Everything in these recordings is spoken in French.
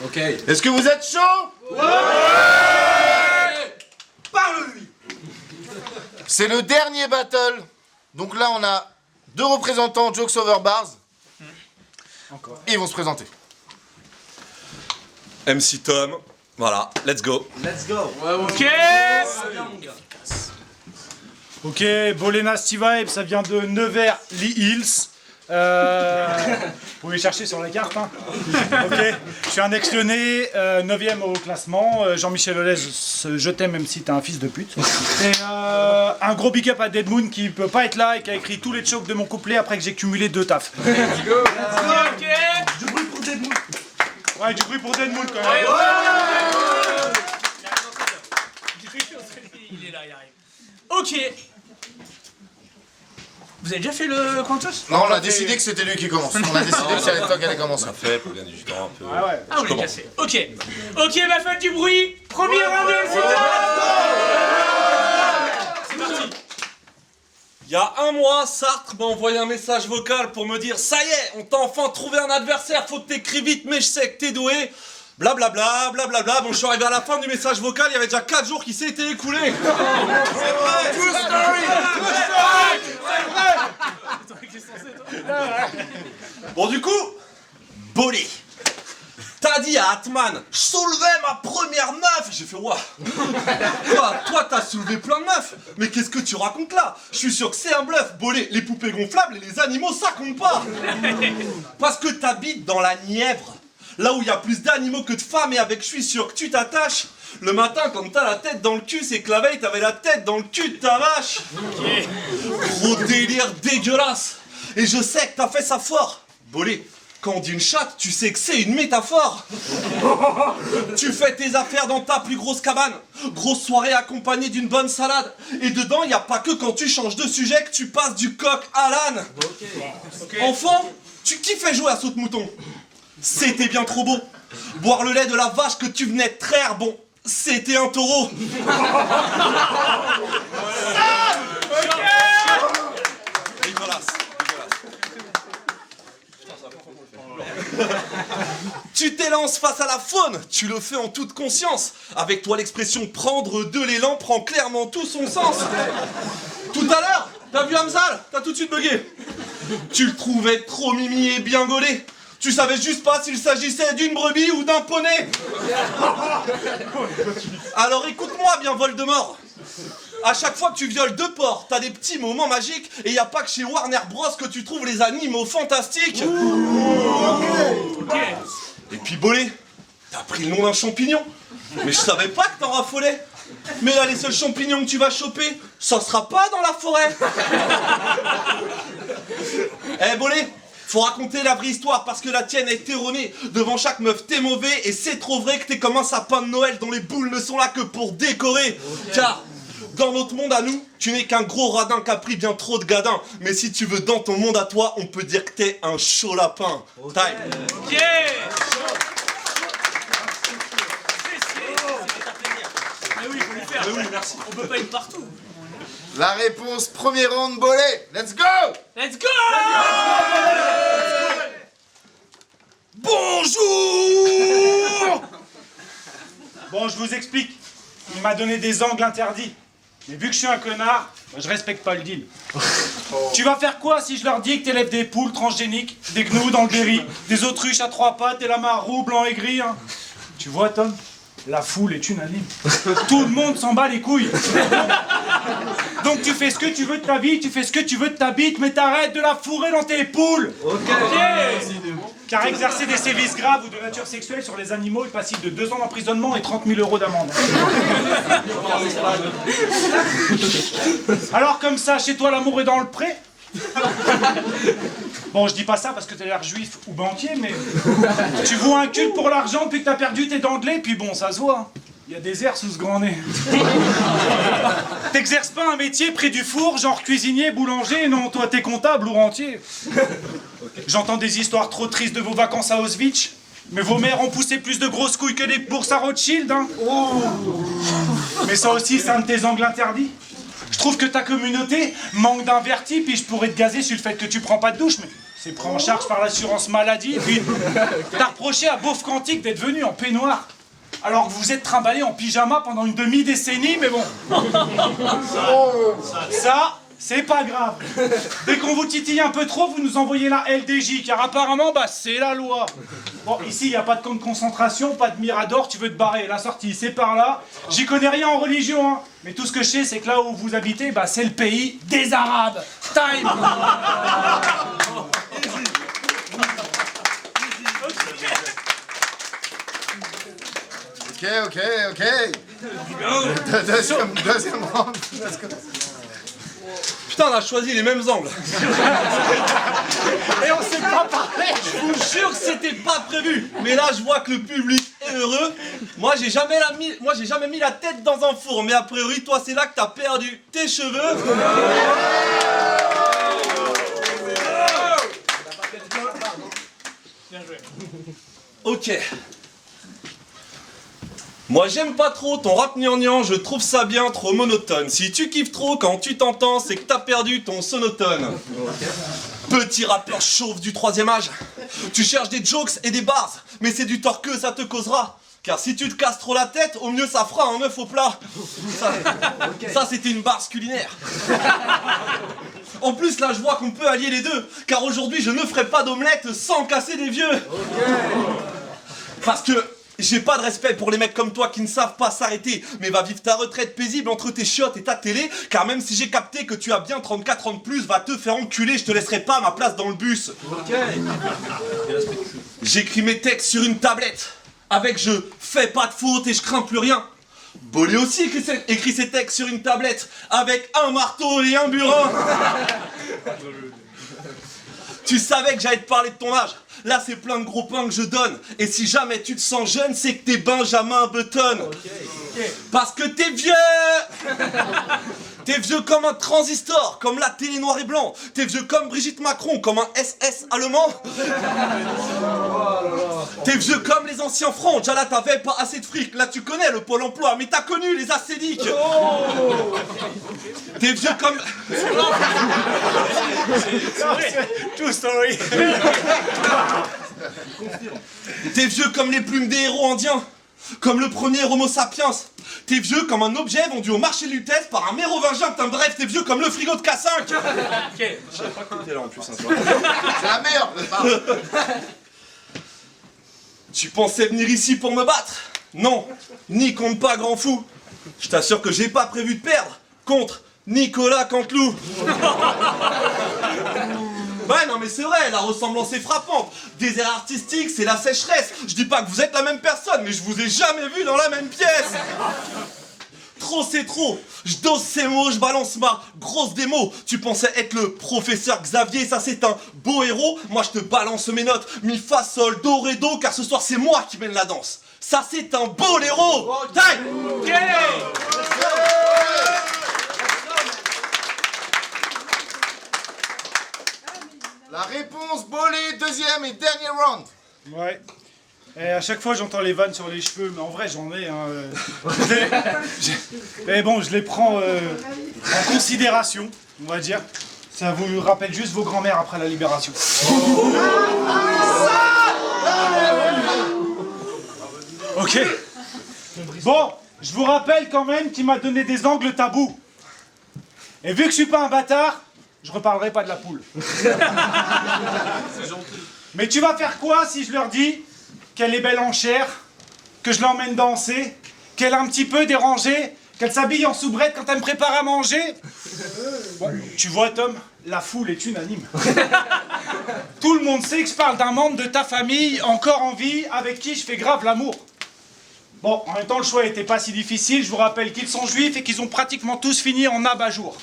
Ok. Est-ce que vous êtes chaud? Ouais. Parle-lui. C'est le dernier battle. Donc là, on a 2 représentants Jokes Over Bars. Encore. Ils vont se présenter. MC Tom, voilà, let's go. Let's go. Ok. Ok, Bolena Steve Vibe, ça vient de Nevers-Lee Hills. Vous pouvez chercher sur la carte. Hein. Ok, je suis un ex-lyonnais, 9ème au classement. Jean-Michel Holez, je t'aime même si t'es un fils de pute. Et un gros big up à Dead Moon qui peut pas être là et qui a écrit tous les chokes de mon couplet après que j'ai cumulé 2 tafs. Let's go. Ok. Du bruit pour Dead Moon. Ouais, du bruit pour Dead Moon quand même. Ouais. Il est là, il arrive. Ok. Vous avez déjà fait le Quantos? Non, on a décidé que c'était lui qui commence. On a décidé que c'était toi qui allait commencer. Ça fait pour gagner du temps un peu. Ah ouais. Ah, vous l'avez cassé. Ok. Ok, bah faites du bruit. Premier round de c'est parti. Il y a un mois, Sartre m'a envoyé un message vocal pour me dire « Ça y est, on t'a enfin trouvé un adversaire, faut que t'écris vite, mais je sais que t'es doué. » Blablabla, blablabla. Bon, je suis arrivé à la fin du message vocal, il y avait déjà 4 jours qui s'étaient écoulés. C'est vrai. True story. Bon, du coup, Bolé, t'as dit à Atman, je soulevais ma première meuf. J'ai fait, ouah. Toi, t'as soulevé plein de meufs. Mais qu'est-ce que tu racontes là? Je suis sûr que c'est un bluff. Bolé, les poupées gonflables et les animaux, ça compte pas. Parce que t'habites dans la Nièvre. Là où il y a plus d'animaux que de femmes et avec je suis sûr que tu t'attaches. Le matin, quand t'as la tête dans le cul, c'est que la veille, t'avais la tête dans le cul de ta vache. Gros délire dégueulasse. Et je sais que t'as fait ça fort. Bolé, quand on dit une chatte, tu sais que c'est une métaphore. Tu fais tes affaires dans ta plus grosse cabane. Grosse soirée accompagnée d'une bonne salade. Et dedans, il n'y a pas que quand tu changes de sujet que tu passes du coq à l'âne. Enfant, tu kiffais jouer à saute-mouton. C'était bien trop beau. Boire le lait de la vache que tu venais de traire, bon, c'était un taureau. Dégueulasse. Tu t'élances face à la faune, tu le fais en toute conscience. Avec toi, l'expression prendre de l'élan prend clairement tout son sens. Tout à l'heure, t'as vu Hamzal? T'as tout de suite bugué. Tu le trouvais trop mimi et bien gaulé. Tu savais juste pas s'il s'agissait d'une brebis ou d'un poney. Alors écoute-moi bien, Voldemort. À chaque fois que tu violes 2 porcs, t'as des petits moments magiques. Et y a pas que chez Warner Bros que tu trouves les animaux fantastiques. Et puis Bolé, t'as pris le nom d'un champignon. Mais je savais pas que t'en raffolais. Mais là, les seuls champignons que tu vas choper, ça sera pas dans la forêt. Eh Bolé, faut raconter la vraie histoire parce que la tienne a été erronée. Devant chaque meuf, t'es mauvais et c'est trop vrai que t'es comme un sapin de Noël dont les boules ne sont là que pour décorer. Car dans notre monde à nous, tu n'es qu'un gros radin qui a pris bien trop de gadins. Mais si tu veux dans ton monde à toi, on peut dire que t'es un chaud lapin. Time. Ok. Mais oui, faut le faire. Mais oui, merci. On peut pas être partout. La réponse, premier round, Bolé. Let's go. Let's go. Bonjour. Bon, je vous explique. Il m'a donné des angles interdits. Mais vu que je suis un connard, je respecte pas le deal. Tu vas faire quoi si je leur dis que t'élèves des poules transgéniques, des gnous dans le berry, des autruches à 3 pattes et la marre roux, blanc et gris, hein? Tu vois, Tom, la foule est unanime. Tout le monde s'en bat les couilles. Donc tu fais ce que tu veux de ta vie, tu fais ce que tu veux de ta bite, mais t'arrêtes de la fourrer dans tes poules. Ok. Car exercer des sévices graves ou de nature sexuelle sur les animaux est passible de 2 ans d'emprisonnement et 30 000 € d'amende. Alors comme ça, chez toi l'amour est dans le pré? Bon, je dis pas ça parce que t'as l'air juif ou banquier, mais tu vaux un culte pour l'argent depuis que t'as perdu tes dents de lait, puis bon, ça se voit. Il y a des airs sous ce grand nez. T'exerces pas un métier près du four, genre cuisinier, boulanger, non, toi t'es comptable ou rentier. J'entends des histoires trop tristes de vos vacances à Auschwitz, mais vos mères ont poussé plus de grosses couilles que des bourses à Rothschild, hein. Mais ça aussi, c'est un de tes angles interdits. Je trouve que ta communauté manque d'un verti, puis je pourrais te gazer sur le fait que tu prends pas de douche, mais c'est pris en charge par l'assurance maladie. Puis t'as reproché à Beauf Cantique d'être venu en peignoir. Alors que vous êtes trimballé en pyjama pendant une demi-décennie, mais bon. Ça, c'est pas grave. Dès qu'on vous titille un peu trop, vous nous envoyez la LDJ, car apparemment, bah, c'est la loi. Bon, ici, il n'y a pas de camp de concentration, pas de mirador, tu veux te barrer. La sortie, c'est par là. J'y connais rien en religion, hein. Mais tout ce que je sais, c'est que là où vous habitez, bah, c'est le pays des Arabes. Time. Ok. Deuxième round. Putain, on a choisi les mêmes angles. Et on s'est pas parlé. Je vous jure que c'était pas prévu. Mais là, je vois que le public est heureux. Moi, j'ai jamais mis la tête dans un four. Mais a priori, toi, c'est là que t'as perdu tes cheveux. Ok. Moi j'aime pas trop ton rap gnangnan, je trouve ça bien trop monotone. Si tu kiffes trop quand tu t'entends, c'est que t'as perdu ton sonotone. Petit rappeur chauve du 3e âge, tu cherches des jokes et des bars, mais c'est du tort que ça te causera. Car si tu te casses trop la tête, au mieux ça fera un œuf au plat. Ça c'était une barre culinaire. En plus là je vois qu'on peut allier les deux, car aujourd'hui je ne ferai pas d'omelette sans casser des vieux. Parce que j'ai pas de respect pour les mecs comme toi qui ne savent pas s'arrêter, mais va vivre ta retraite paisible entre tes chiottes et ta télé, car même si j'ai capté que tu as bien 34 ans de plus, va te faire enculer, je te laisserai pas ma place dans le bus. J'écris mes textes sur une tablette, avec je fais pas de faute et je crains plus rien. Bolé aussi écrit ses textes sur une tablette, avec un marteau et un burin. Tu savais que j'allais te parler de ton âge. Là, c'est plein de gros pains que je donne. Et si jamais tu te sens jeune, c'est que t'es Benjamin Button. Parce que t'es vieux. T'es vieux comme un transistor, comme la télé noir et blanc. T'es vieux comme Brigitte Macron, comme un SS allemand. T'es vieux comme les anciens francs. Déjà là, t'avais pas assez de fric. Là, tu connais le Pôle emploi, mais t'as connu les acédiques. T'es vieux comme... True story. T'es vieux comme les plumes des héros indiens. Comme le premier Homo sapiens. T'es vieux comme un objet vendu au marché de Lutèce par un mérovingien. Putain, bref, t'es vieux comme le frigo de K5. Ok. Je savais pas que t'étais là en plus, hein, toi. C'est la merde. Tu pensais venir ici pour me battre? Non, n'y compte pas, grand fou. Je t'assure que j'ai pas prévu de perdre contre Nicolas Canteloup. Ouais, non mais c'est vrai, la ressemblance est frappante. Des airs artistiques, c'est la sécheresse. Je dis pas que vous êtes la même personne, mais je vous ai jamais vu dans la même pièce. Trop c'est trop. Je dose ces mots, je balance ma grosse démo. Tu pensais être le professeur Xavier, ça c'est un beau héros. Moi je te balance mes notes, mi, fa, sol, do, ré, do, car ce soir c'est moi qui mène la danse. Ça c'est un beau héros. Time. Ok. La réponse, Bolé, deuxième et dernier round. Ouais. Et à chaque fois j'entends les vannes sur les cheveux, mais en vrai j'en ai. Hein, mais bon, je les prends en considération, on va dire. Ça vous rappelle juste vos grands-mères après la libération. Ok. Bon, je vous rappelle quand même qu'il m'a donné des angles tabous. Et vu que je suis pas un bâtard, je reparlerai pas de la poule. Mais tu vas faire quoi si je leur dis qu'elle est belle en chair, que je l'emmène danser, qu'elle est un petit peu dérangée, qu'elle s'habille en soubrette quand elle me prépare à manger? Bon, tu vois Tom, la foule est unanime. Tout le monde sait que je parle d'un membre de ta famille encore en vie, avec qui je fais grave l'amour. Bon, en même temps, le choix n'était pas si difficile. Je vous rappelle qu'ils sont juifs et qu'ils ont pratiquement tous fini en abat-jour.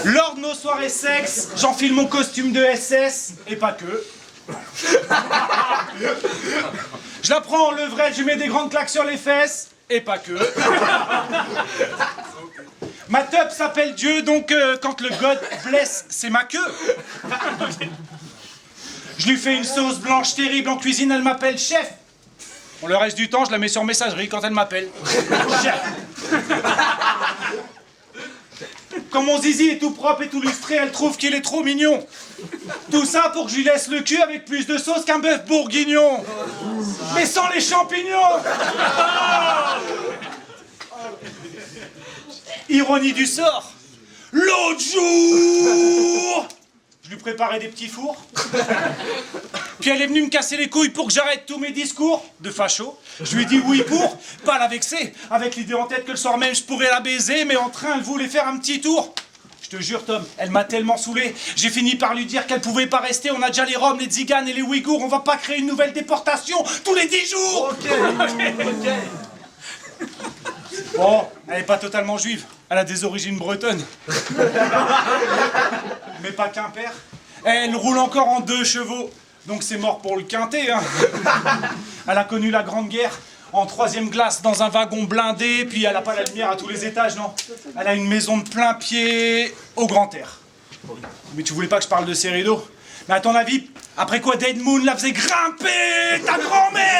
Lors de nos soirées sexe, j'enfile mon costume de SS, et pas que. Je la prends en levrette, je lui mets des grandes claques sur les fesses, et pas que. Ma teub s'appelle Dieu, donc quand le God blesse, c'est ma queue. Je lui fais une sauce blanche terrible en cuisine, elle m'appelle chef. Bon, le reste du temps, je la mets sur messagerie quand elle m'appelle. Chef. Quand mon zizi est tout propre et tout lustré, elle trouve qu'il est trop mignon. Tout ça pour que je lui laisse le cul avec plus de sauce qu'un bœuf bourguignon. Mais sans les champignons. Ironie du sort. L'autre jour, je lui préparais des petits fours. Puis elle est venue me casser les couilles pour que j'arrête tous mes discours de facho. Je lui ai dit oui pour, pas la vexer, avec l'idée en tête que le soir même je pourrais la baiser, mais en train elle voulait faire un petit tour. Je te jure Tom, elle m'a tellement saoulé, j'ai fini par lui dire qu'elle pouvait pas rester, on a déjà les Roms, les Tziganes et les Ouïghours, on va pas créer une nouvelle déportation tous les 10 jours. Ok. Bon, elle est pas totalement juive, elle a des origines bretonnes. Mais pas qu'un père. Elle roule encore en 2 chevaux, donc c'est mort pour le quintet. Hein. Elle a connu la Grande Guerre en 3e classe dans un wagon blindé, puis elle a pas la lumière à tous les étages, non. Elle a une maison de plein pied au grand air. Mais tu voulais pas que je parle de ses rideaux? Mais à ton avis, après quoi Dead Moon la faisait grimper ta grand-mère?